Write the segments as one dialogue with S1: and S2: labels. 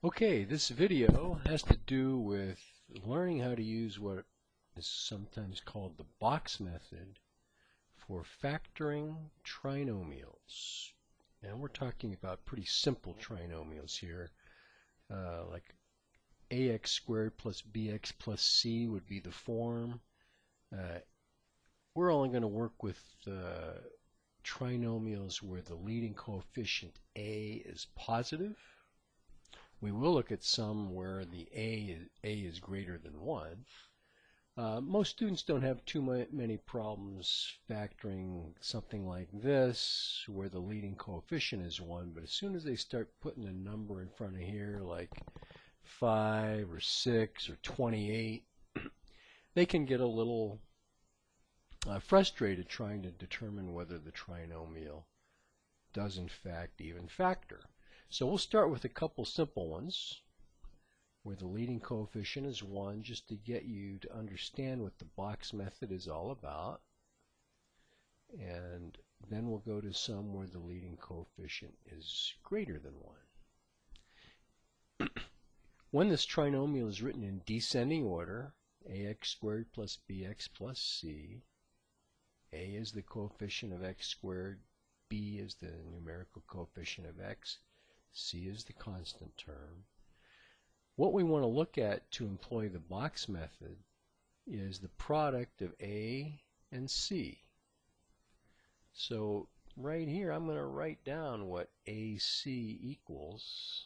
S1: Okay, this video has to do with learning how to use what is sometimes called the box method for factoring trinomials. And we're talking about pretty simple trinomials here, like ax squared plus bx plus c would be the form. We're only going to work with trinomials where the leading coefficient a is positive. We will look at some where the a is greater than 1. Most students don't have too many problems factoring something like this where the leading coefficient is 1, but as soon as they start putting a number in front of here like 5 or 6 or 28, they can get a little frustrated trying to determine whether the trinomial does in fact even factor. So we'll start with a couple simple ones where the leading coefficient is 1, just to get you to understand what the box method is all about. And then we'll go to some where the leading coefficient is greater than 1. When this trinomial is written in descending order, ax squared plus bx plus c, a is the coefficient of x squared, b is the numerical coefficient of x, c is the constant term. What we want to look at to employ the box method is the product of a and c. So right here I'm going to write down what AC equals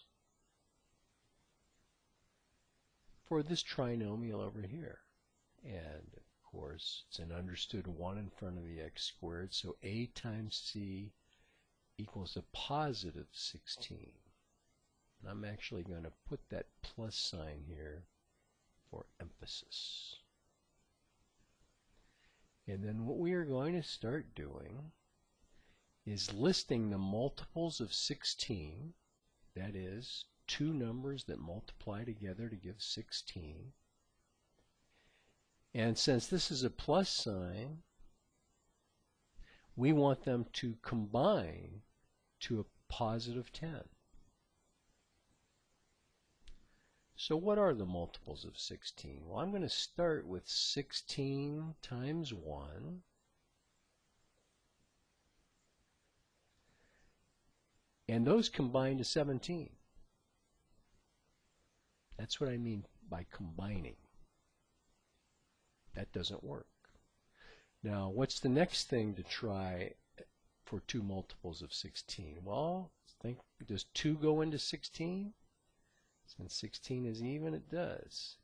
S1: for this trinomial over here. And of course it's an understood 1 in front of the x squared, so a times c equals a positive 16. And I'm actually going to put that plus sign here for emphasis. And then what we are going to start doing is listing the multiples of 16, that is, two numbers that multiply together to give 16. And since this is a plus sign, we want them to combine to a positive 10. So what are the multiples of 16? Well, I'm going to start with 16 times 1 and those combine to 17. That's what I mean by combining. That doesn't work. Now, what's the next thing to try for two multiples of 16? Well, think, does 2 go into 16? Since 16 is even, it does.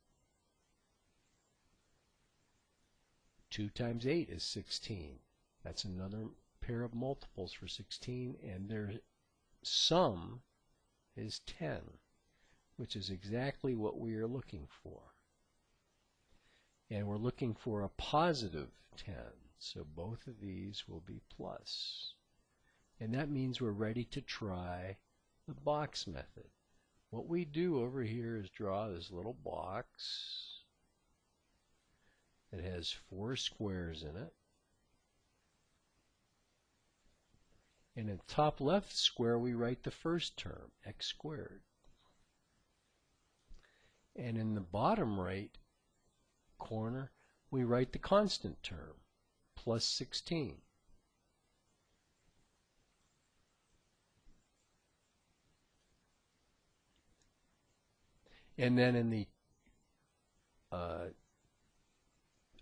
S1: 2 times 8 is 16. That's another pair of multiples for 16, and their sum is 10, which is exactly what we are looking for. And we're looking for a positive 10, so both of these will be plus. And that means we're ready to try the box method. What we do over here is draw this little box that has 4 squares in it. And in the top left square we write the first term, x squared. And in the bottom right corner we write the constant term, plus 16. And then in the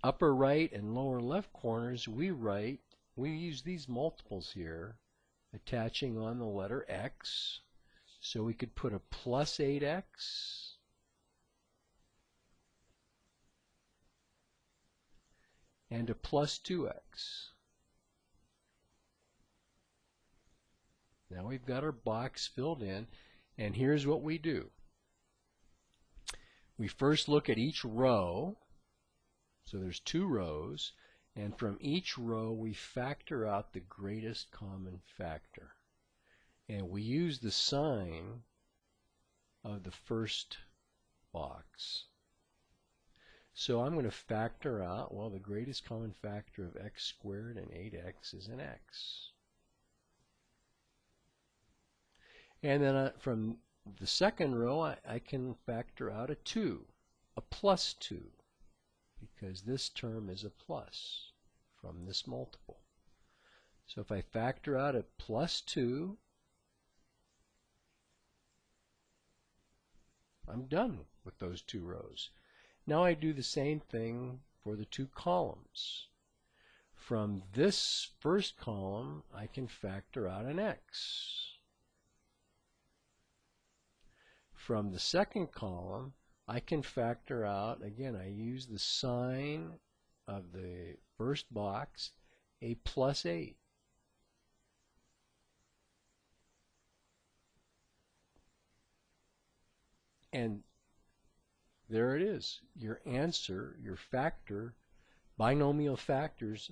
S1: upper right and lower left corners we use these multiples here attaching on the letter x, so we could put a plus 8x and a plus 2x. Now we've got our box filled in, and here's what we do. We first look at each row, so there's 2 rows, and from each row we factor out the greatest common factor. And we use the sign of the first box. So I'm going to factor out, well, the greatest common factor of x squared and 8x is an x. And then from the second row, I can factor out a 2, a plus 2, because this term is a plus from this multiple. So if I factor out a plus 2, I'm done with those two rows. Now I do the same thing for the two columns. From this first column, I can factor out an x. From the second column, I can factor out, again, I use the sign of the first box, a plus 8. And there it is. Your answer, your factor, binomial factors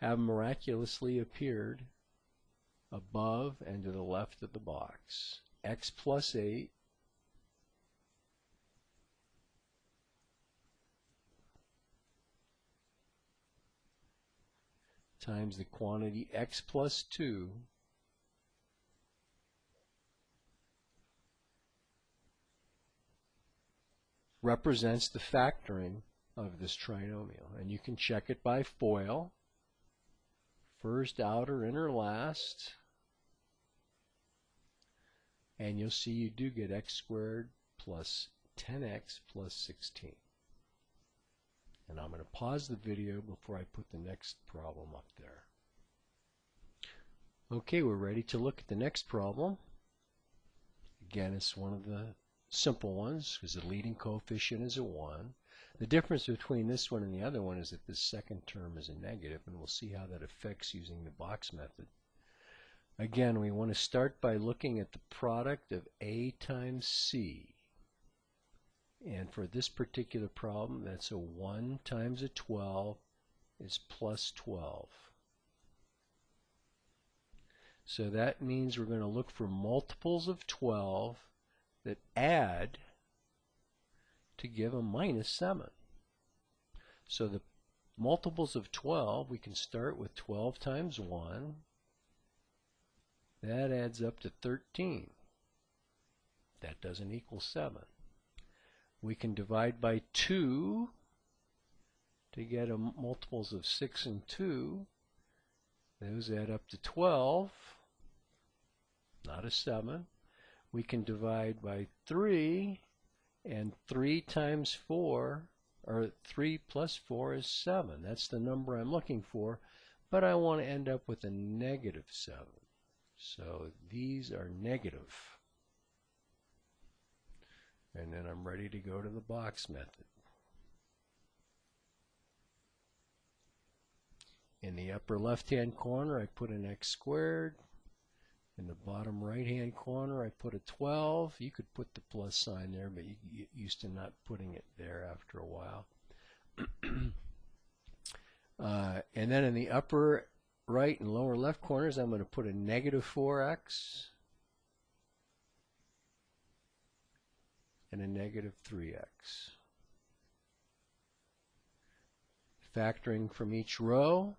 S1: have miraculously appeared above and to the left of the box. X plus 8 times the quantity x plus 2 represents the factoring of this trinomial. And you can check it by FOIL. First, outer, inner, last. And you'll see you do get x squared plus 10x plus 16. And I'm going to pause the video before I put the next problem up there. Okay, we're ready to look at the next problem. Again, it's one of the simple ones because the leading coefficient is a 1. The difference between this one and the other one is that this second term is a negative, and we'll see how that affects using the box method. Again, we want to start by looking at the product of A times C. And for this particular problem, that's a 1 times a 12 is plus 12. So that means we're going to look for multiples of 12 that add to give a minus 7. So the multiples of 12, we can start with 12 times 1. That adds up to 13. That doesn't equal 7. We can divide by 2 to get a multiples of 6 and 2. Those add up to 12, not a 7. We can divide by 3, and 3 times 4, or 3 plus 4 is 7. That's the number I'm looking for, but I want to end up with a negative 7. So these are negative. And then I'm ready to go to the box method. In the upper left-hand corner, I put an x squared. In the bottom right-hand corner, I put a 12. You could put the plus sign there, but you get used to not putting it there after a while. And then in the upper right and lower left corners, I'm going to put a negative 4x and a negative 3x. Factoring from each row,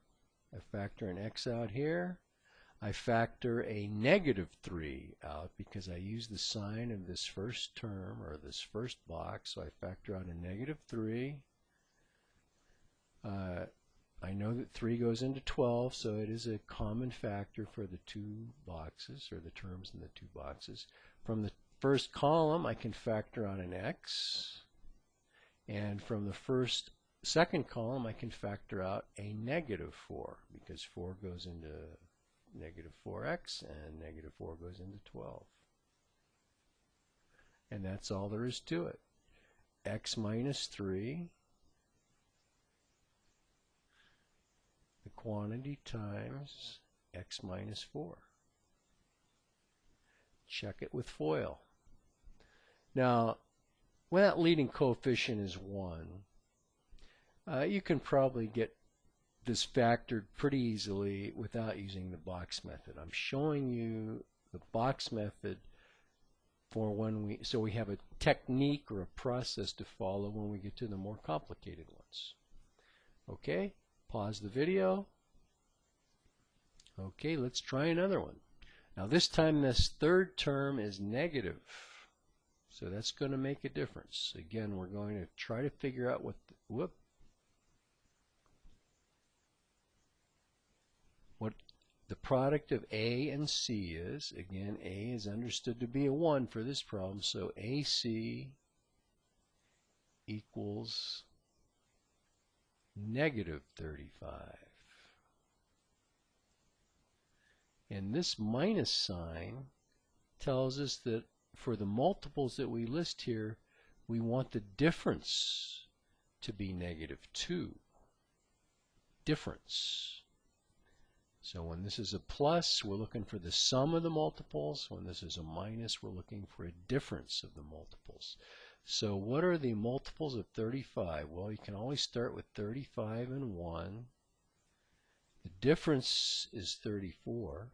S1: I factor an x out here. I factor a negative 3 out because I use the sign of this first term, or this first box, so I factor out a negative 3. I know that 3 goes into 12, so it is a common factor for the two boxes, or the terms in the two boxes. From the first column, I can factor out an x, and from the second column, I can factor out a negative 4, because 4 goes into negative 4x, and negative 4 goes into 12. And that's all there is to it. X minus 3, the quantity times x minus 4. Check it with FOIL. Now, when that leading coefficient is 1, you can probably get this factored pretty easily without using the box method. I'm showing you the box method for so we have a technique or a process to follow when we get to the more complicated ones. Okay, pause the video. Okay, let's try another one. Now this time this third term is negative. So that's going to make a difference. Again, we're going to try to figure out what the product of A and C is. Again, A is understood to be a 1 for this problem, so AC equals negative 35. And this minus sign tells us that for the multiples that we list here, we want the difference to be negative 2. Difference. So when this is a plus, we're looking for the sum of the multiples. When this is a minus, we're looking for a difference of the multiples. So what are the multiples of 35? Well, you can always start with 35 and 1. The difference is 34.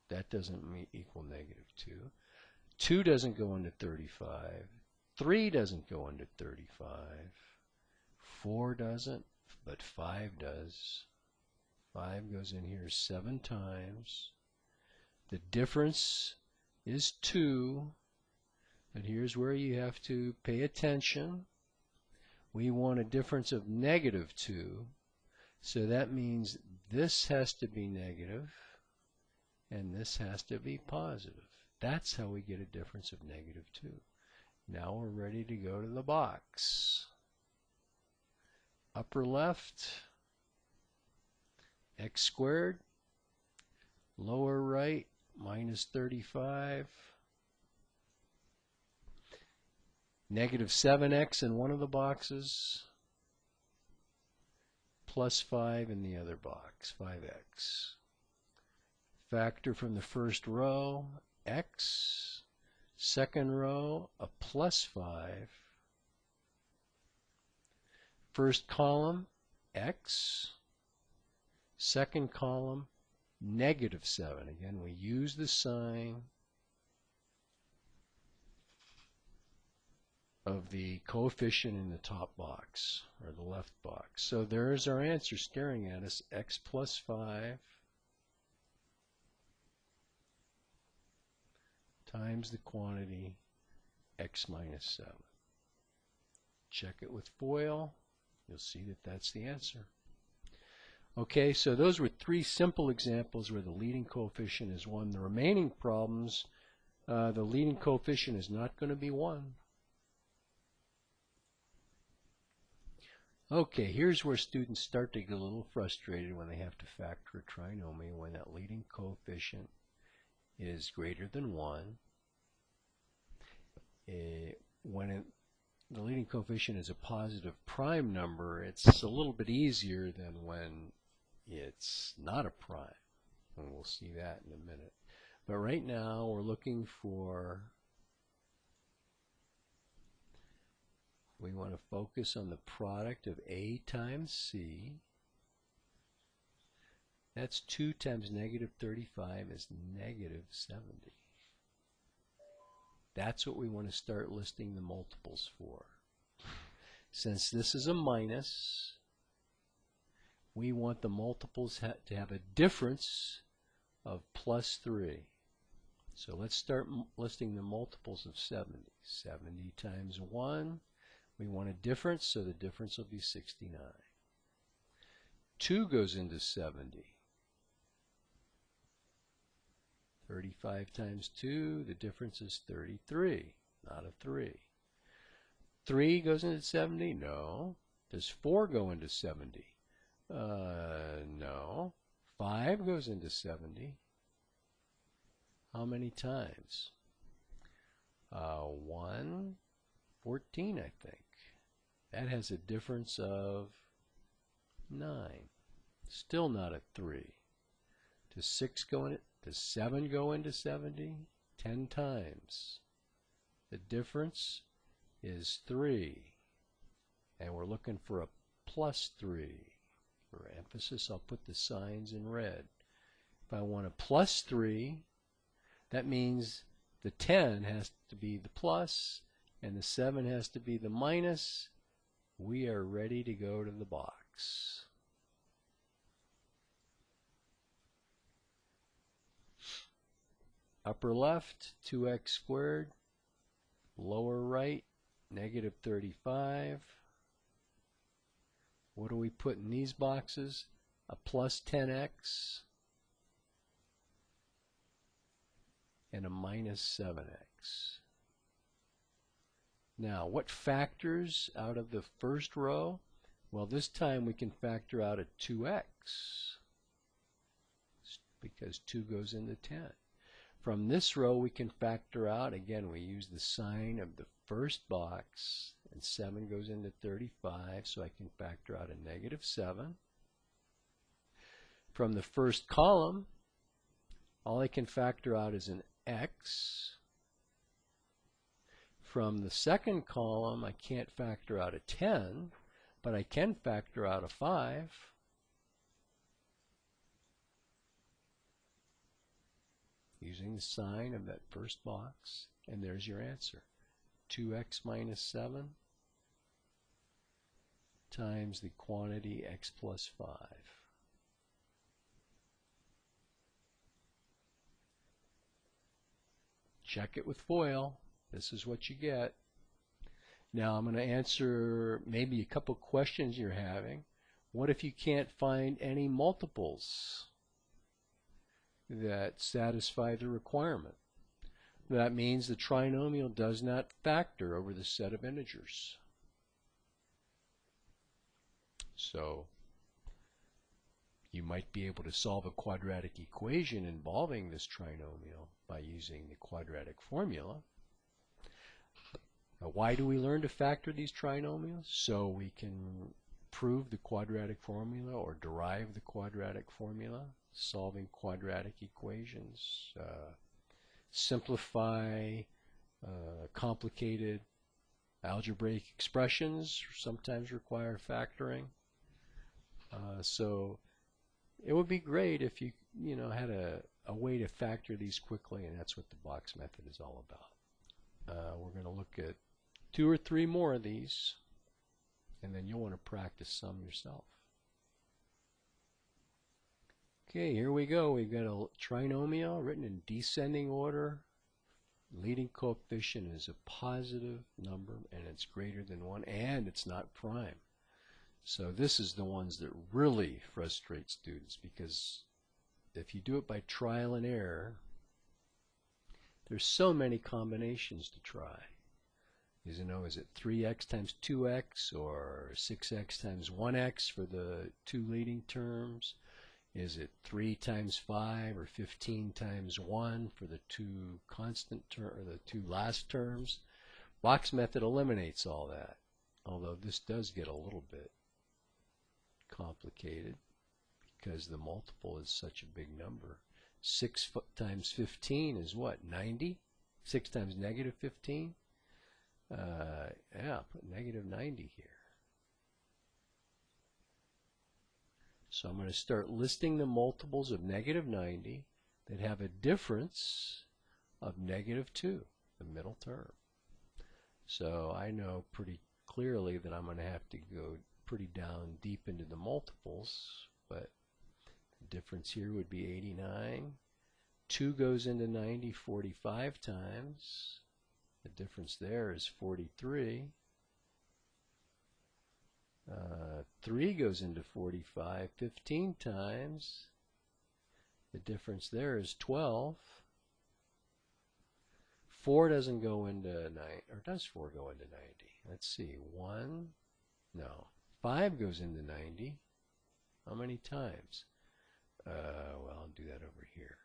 S1: That doesn't equal negative 2. 2 doesn't go into 35. 3 doesn't go into 35. 4 doesn't, but 5 does. 5 goes in here 7 times. The difference is 2. But here's where you have to pay attention. We want a difference of negative 2. So that means this has to be negative and this has to be positive. That's how we get a difference of negative 2. Now we're ready to go to the box. Upper left, x squared. Lower right, minus 35. Negative 7x in one of the boxes. Plus 5 in the other box, 5x. Factor from the first row, x. Second row, a plus 5. First column, x. Second column, negative 7. Again, we use the sign of the coefficient in the top box, or the left box. So there's our answer staring at us, x plus 5 times the quantity x minus 7. Check it with FOIL. You'll see that that's the answer. Okay, so those were 3 simple examples where the leading coefficient is 1. The remaining problems, the leading coefficient is not going to be 1. Okay, here's where students start to get a little frustrated when they have to factor a trinomial when that leading coefficient is greater than 1. The leading coefficient is a positive prime number, it's a little bit easier than when it's not a prime. And we'll see that in a minute. But right now we're looking for, we want to focus on the product of A times C. That's 2 times negative 35 is negative 70. That's what we want to start listing the multiples for. Since this is a minus, we want the multiples to have a difference of plus 3. So let's start listing the multiples of 70. 70 times 1, we want a difference, so the difference will be 69. 2 goes into 70. 35 times 2, the difference is 33, not a 3. 3 goes into 70? No. Does 4 go into 70? No. 5 goes into 70. How many times? 1, 14, I think. That has a difference of 9. Still not a 3. Does 6 go in it? Does 7 go into 70? 10 times. The difference is 3. And we're looking for a plus 3. For emphasis, I'll put the signs in red. If I want a plus 3, that means the 10 has to be the plus and the 7 has to be the minus. We are ready to go to the box. Upper left, 2x squared. Lower right, negative 35. What do we put in these boxes? A plus 10x and a minus 7x. Now, what factors out of the first row? Well, this time we can factor out a 2x because 2 goes into 10. From this row we can factor out, again, we use the sign of the first box, and 7 goes into 35, so I can factor out a negative 7. From the first column, all I can factor out is an x. From the second column, I can't factor out a 10, but I can factor out a 5. Using the sign of that first box, and there's your answer. 2x minus 7 times the quantity x plus 5. Check it with FOIL. This is what you get. Now I'm going to answer maybe a couple questions you're having. What if you can't find any multiples that satisfy the requirement? That means the trinomial does not factor over the set of integers. So you might be able to solve a quadratic equation involving this trinomial by using the quadratic formula. Now, why do we learn to factor these trinomials? So we can prove the quadratic formula or derive the quadratic formula, solving quadratic equations, simplify complicated algebraic expressions, sometimes require factoring. So it would be great if you had a way to factor these quickly, and that's what the box method is all about. We're going to look at 2 or 3 more of these, and then you'll want to practice some yourself. Okay, here we go. We've got a trinomial written in descending order. Leading coefficient is a positive number, and it's greater than 1, and it's not prime. So this is the ones that really frustrate students, because if you do it by trial and error, there's so many combinations to try. Is it 3x times 2x, or 6x times 1x for the 2 leading terms? Is it 3 times 5 or 15 times 1 for the 2 constant term, or the 2 last terms? Box method eliminates all that, although this does get a little bit complicated because the multiple is such a big number. 6 times 15 is what, 90? 6 times negative 15? Yeah, put negative 90 here. So I'm going to start listing the multiples of negative 90 that have a difference of negative 2, the middle term. So I know pretty clearly that I'm going to have to go pretty down deep into the multiples, but the difference here would be 89. 2 goes into 90 45 times. The difference there is 43. 3 goes into 45 15 times. The difference there is 12. 4 doesn't go into 9, or does 4 go into 90? Let's see, 1, no. 5 goes into 90. How many times? Well, I'll do that over here.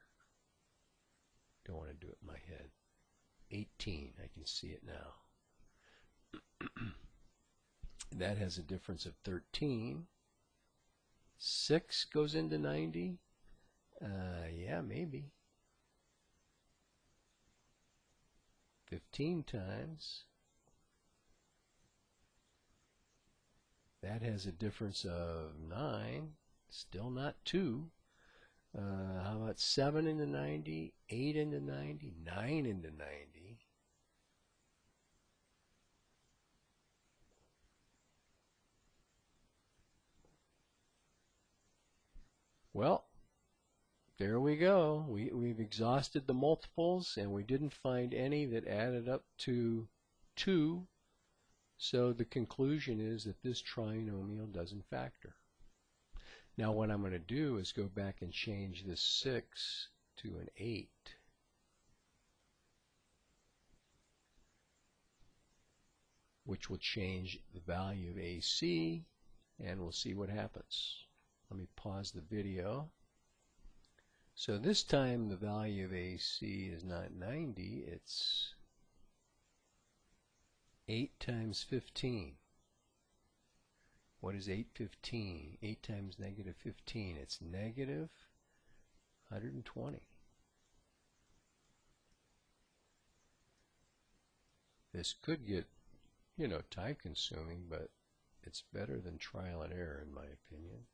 S1: Don't want to do it in my head. 18, I can see it now. That has a difference of 13. 6 goes into 90. Yeah, maybe. 15 times. That has a difference of 9. Still not 2. How about 7 into 90, 8 into 90, 9 into 90? Well, there we go. We've exhausted the multiples, and we didn't find any that added up to 2. So the conclusion is that this trinomial doesn't factor. Now what I'm going to do is go back and change this 6 to an 8. Which will change the value of AC, and we'll see what happens. Let me pause the video. So this time the value of AC is not 90, it's 8 times 15. What is 815? 8 times negative 15. It's negative 120. This could get, time consuming, but it's better than trial and error in my opinion.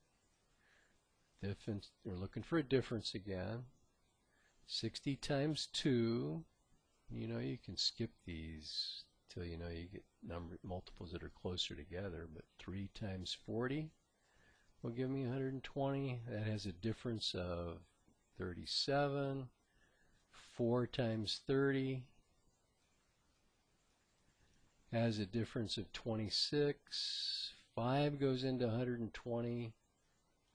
S1: We're looking for a difference again. 60 times 2. You can skip these till you get multiples that are closer together, but 3 times 40 will give me 120. That has a difference of 37. 4 times 30 has a difference of 26. 5 goes into 120.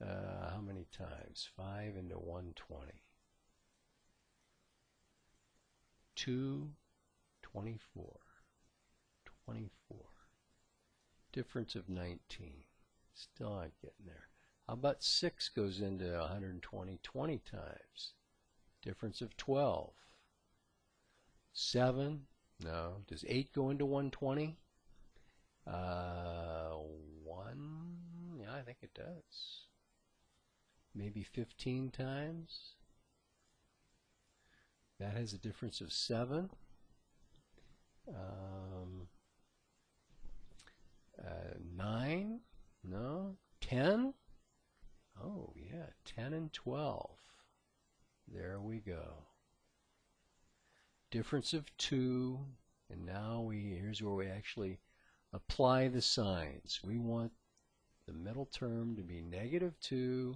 S1: How many times? 5 into 120. 2, 24. 24. Difference of 19. Still not getting there. How about 6 goes into 120 20 times? Difference of 12. 7. No. Does 8 go into 120? 1. Yeah, I think it does. Maybe 15 times. That has a difference of 7. 9? No. 10? Oh, yeah. 10 and 12. There we go. Difference of 2. And now here's where we actually apply the signs. We want the middle term to be negative 2.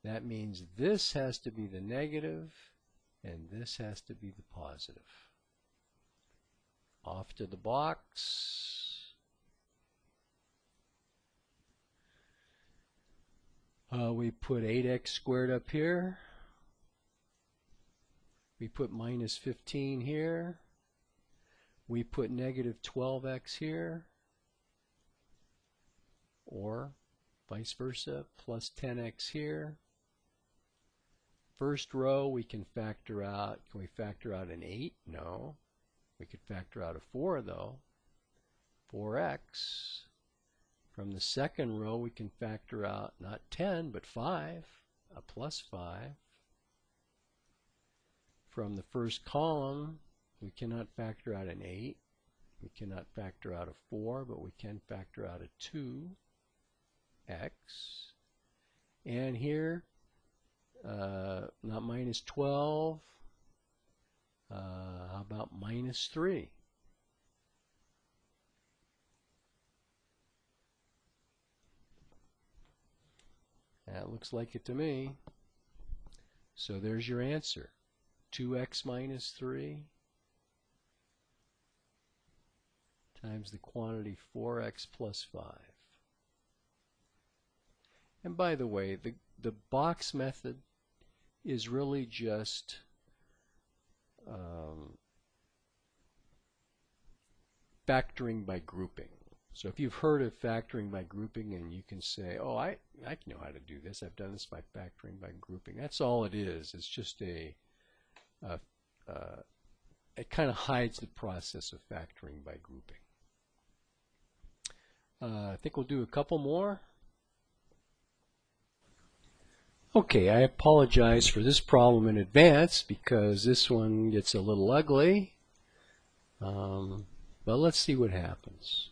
S1: That means this has to be the negative, and this has to be the positive. Off to the box. We put 8x squared up here. We put minus 15 here. We put negative 12x here. Or vice versa, plus 10x here. First row we can factor out. Can we factor out an 8? No. We could factor out a 4 though. 4x. From the second row we can factor out not 10 but 5, a plus 5. From the first column we cannot factor out an 8. We cannot factor out a 4, but we can factor out a 2x. And here, not minus 12. How about minus 3? That looks like it to me. So there's your answer. 2x minus 3 times the quantity 4x plus 5. And by the way, the box method is really just factoring by grouping. So if you've heard of factoring by grouping and you can say, oh, I know how to do this. I've done this by factoring by grouping. That's all it is. It's just it kind of hides the process of factoring by grouping. I think we'll do a couple more. Okay, I apologize for this problem in advance because this one gets a little ugly. But let's see what happens.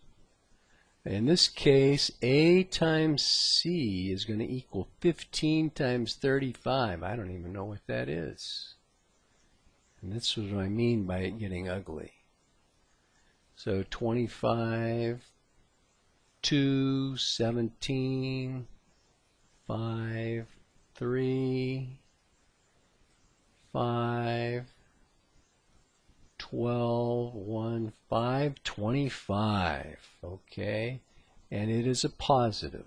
S1: In this case, A times C is going to equal 15 times 35. I don't even know what that is. And that's what I mean by it getting ugly. So 25, 2, 17, 5, 3, 5, 12, 1, 5, 25. Okay, and it is a positive.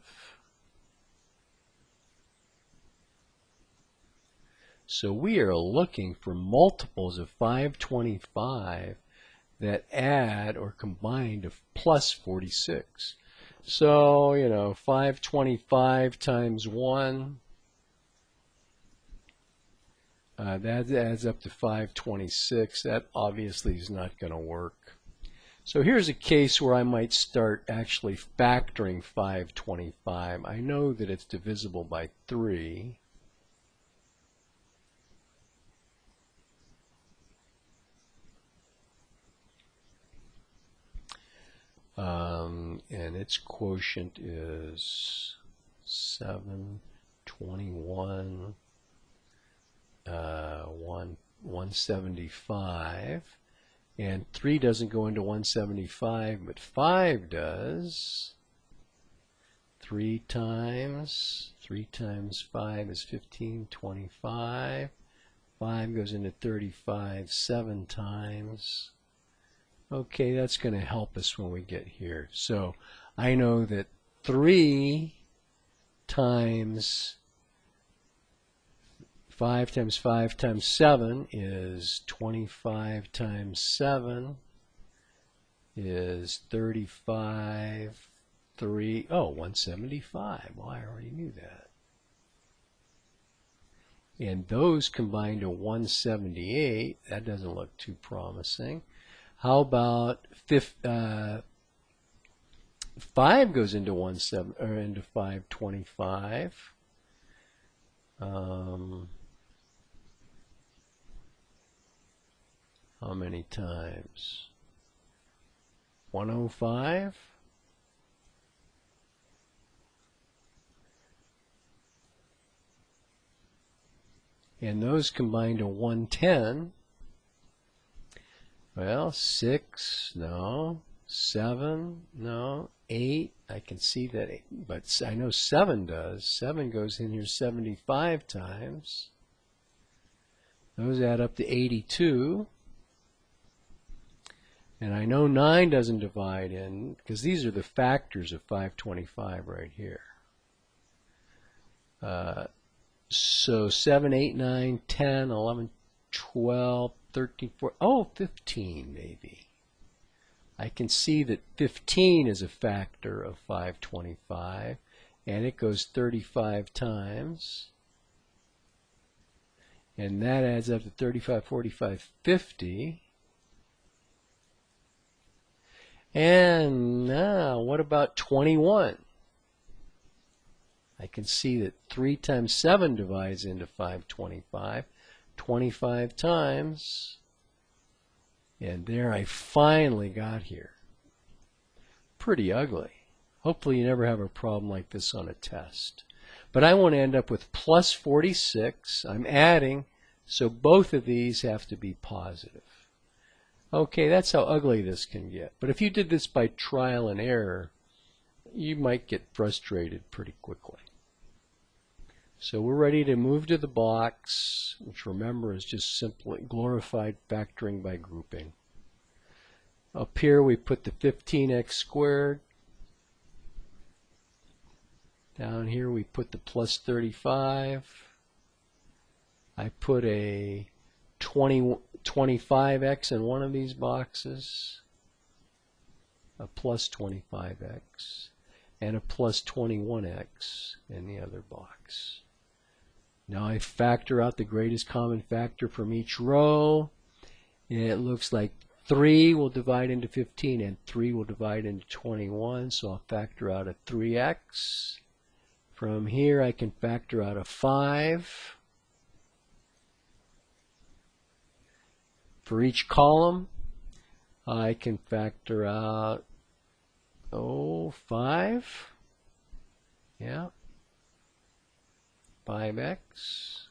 S1: So we are looking for multiples of 525 that add or combine to plus 46. So, 525 times 1, that adds up to 526. That obviously is not going to work. So here's a case where I might start actually factoring 525. I know that it's divisible by 3. And its quotient is 7, 21, 175. And 3 doesn't go into 175, but 5 does. 3 times 5 is 15, 25. 5 goes into 35 7 times. Okay, that's going to help us when we get here. So I know that 3 times 5 times 5 times 7 is 25 times 7 is 35, 3, 175. Well, I already knew that. And those combine to 178. That doesn't look too promising. How about 5 goes into 525? How many times? 105? And those combine to 110. Well, 6, no. 7, no. 8, I can see that, but I know 7 does. 7 goes in here 75 times. Those add up to 82. And I know 9 doesn't divide in, because these are the factors of 525 right here. So 7, 8, 9, 10, 11, 12, 13, 14, 15 maybe. I can see that 15 is a factor of 525, and it goes 35 times. And that adds up to 35, 45, 50. And now, what about 21? I can see that 3 times 7 divides into 525. 25 times. And there I finally got here. Pretty ugly. Hopefully you never have a problem like this on a test. But I want to end up with plus 46. I'm adding, so both of these have to be positive. Okay, that's how ugly this can get. But if you did this by trial and error, you might get frustrated pretty quickly. So we're ready to move to the box, which remember is just simply glorified factoring by grouping. Up here we put the 15x squared. Down here we put the plus 35. I put a 25x in one of these boxes, a plus 25x, and a plus 21x in the other box. Now I factor out the greatest common factor from each row, and it looks like 3 will divide into 15 and 3 will divide into 21, so I'll factor out a 3x. From here I can factor out a 5. For each column I can factor out 5. Yeah. 5x.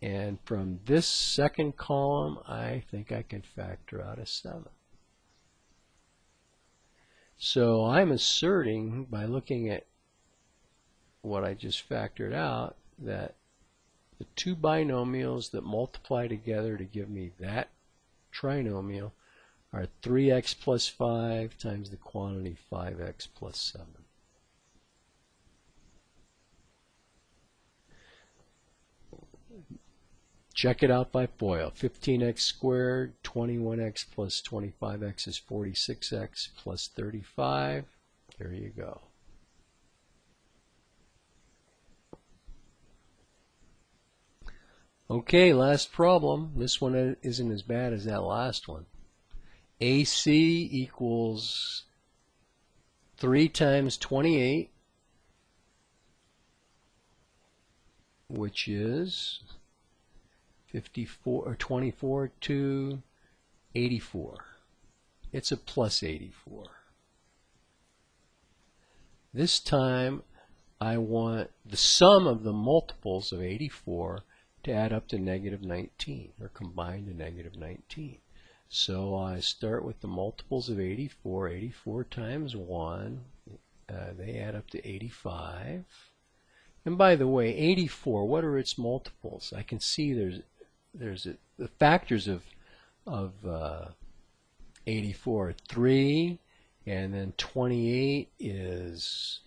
S1: And from this second column, I think I can factor out a 7. So I'm asserting, by looking at what I just factored out, that The two binomials that multiply together to give me that trinomial are 3x plus 5 times the quantity 5x plus 7. Check it out by FOIL. 15x squared, 21x plus 25x is 46x plus 35. There you go. Okay, last problem. This one isn't as bad as that last one. AC equals 3 times 28, which is 54 or 24 to 84. It's a plus 84. This time I want the sum of the multiples of 84 to add up to negative 19, or combine to negative 19. So I start with the multiples of 84. 84 times 1, they add up to 85. And by the way, 84, what are its multiples? I can see the factors of 84 are 3, and then 28 is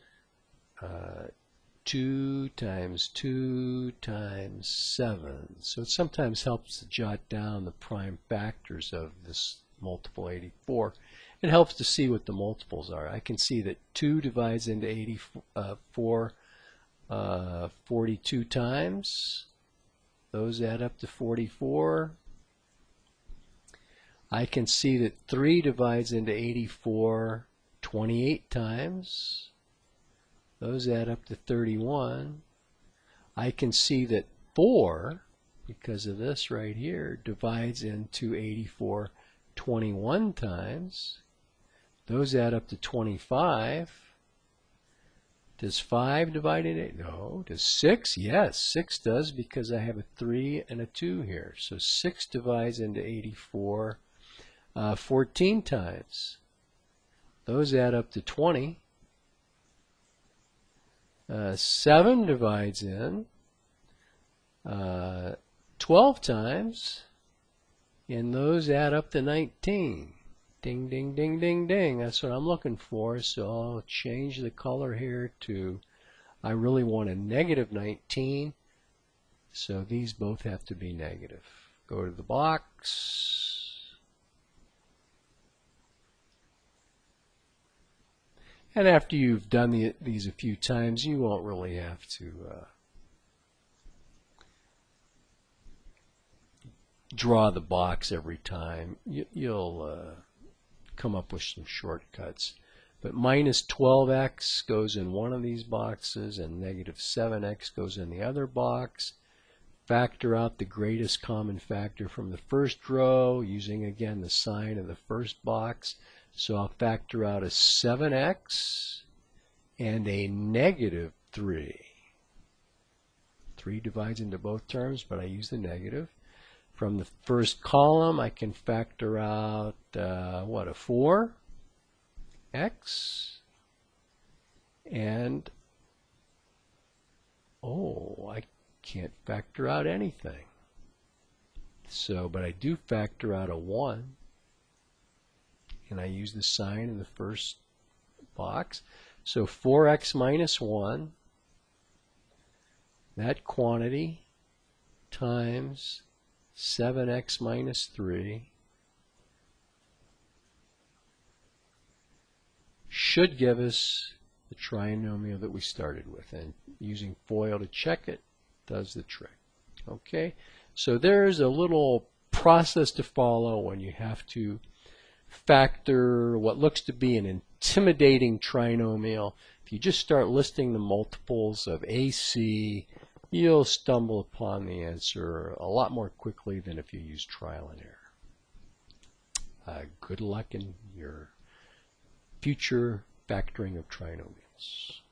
S1: 2 times 2 times 7. So it sometimes helps to jot down the prime factors of this multiple 84. It helps to see what the multiples are. I can see that 2 divides into 84 42 times. Those add up to 44. I can see that 3 divides into 84 28 times. Those add up to 31. I can see that 4, because of this right here, divides into 84 21 times. Those add up to 25. Does 5 divide into 8? No. Does 6? Yes, 6 does, because I have a 3 and a 2 here. So 6 divides into 84 14 times. Those add up to 20. 7 divides in 12 times, and those add up to 19. Ding, ding, ding, ding, ding. That's what I'm looking for. So I'll change the color here to, I really want a negative 19. So these both have to be negative. Go to the box. And after you've done these a few times, you won't really have to draw the box every time. You'll come up with some shortcuts. But minus 12x goes in one of these boxes, and negative 7x goes in the other box. Factor out the greatest common factor from the first row, using again the sign of the first box. So I'll factor out a 7x and a negative 3. 3 divides into both terms, but I use the negative. From the first column, I can factor out, what, a 4x, and, oh, I can't factor out anything. So, but I do factor out a 1. And I use the sign in the first box. So 4x minus 1, that quantity, times 7x minus 3, should give us the trinomial that we started with. And using FOIL to check it does the trick. Okay, so there's a little process to follow when you have to factor what looks to be an intimidating trinomial. If you just start listing the multiples of AC, you'll stumble upon the answer a lot more quickly than if you use trial and error. Good luck in your future factoring of trinomials.